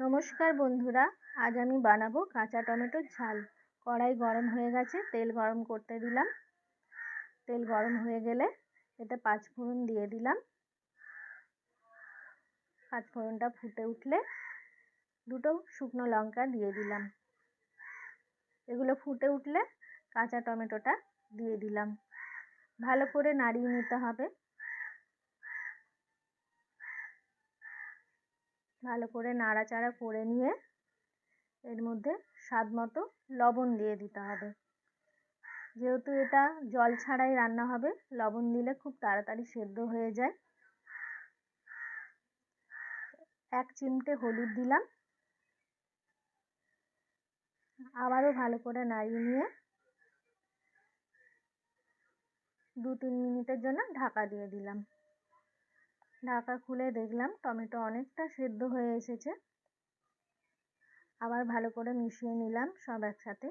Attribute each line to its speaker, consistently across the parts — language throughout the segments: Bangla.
Speaker 1: নমস্কার বন্ধুরা, আজ আমি বানাবো কাঁচা টমেটোর ঝাল। কড়াই গরম হয়ে গেছে, তেল গরম করতে দিলাম। তেল গরম হয়ে গেলে এতে পাঁচফোড়ন দিয়ে দিলাম। পাঁচফোড়নটা ফুটে উঠলে দুটো শুকনো লঙ্কা দিয়ে দিলাম। এগুলো ফুটে উঠলে কাঁচা টমেটোটা দিয়ে দিলাম। ভালো করে নাড়িয়ে নিতে হবে। ভালো করে নাড়াচাড়া করে নিয়ে এর মধ্যে স্বাদ মতো লবণ দিয়ে দিতে হবে। যেহেতু এটা জল ছাড়াই রান্না হবে, লবণ দিলে খুব তাড়াতাড়ি সেদ্ধ হয়ে যায়। 1 চিমটে হলুদ দিলাম। আবারও ভালো করে নাড়িয়ে নিয়ে 2-3 মিনিটের জন্য ঢাকা দিয়ে দিলাম। ঢাকা খুলে দেখলাম টমেটো অনেকটা সেদ্ধ হয়ে এসেছে। আবার ভালো করে মিশিয়ে নিলাম সব একসাথে।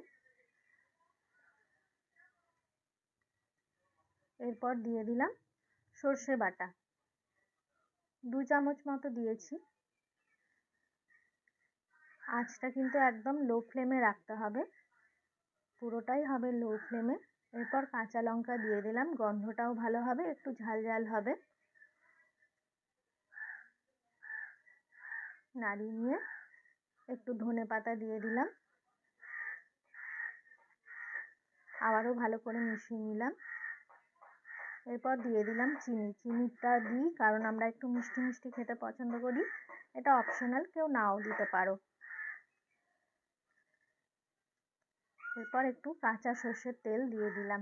Speaker 1: এরপর দিয়ে দিলাম সর্ষে বাটা, 2 চামচ মতো দিয়েছি। আঁচটা কিন্তু একদম লো ফ্লেমে রাখতে হবে, পুরোটাই হবে লো ফ্লেমে। এরপর কাঁচা লঙ্কা দিয়ে দিলাম, গন্ধটাও ভালো হবে, একটু ঝাল ঝাল হবে। নাড়িয়ে নিয়ে একটু ধনেপাতা দিয়ে দিলাম। আবারও ভালো করে মিশিয়ে নিলাম। এরপর দিয়ে দিলাম চিনি। চিনিটা দিই কারণ আমরা একটু মিষ্টি মিষ্টি খেতে পছন্দ করি। এটা অপশনাল, কেউ নাও দিতে পারো। এরপর একটু কাঁচা সর্ষের তেল দিয়ে দিলাম,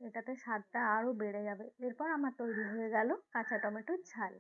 Speaker 1: এটাতে স্বাদটা আরও বেড়ে যাবে। এরপর আমার তৈরি হয়ে গেল কাঁচা টমেটোর ঝাল।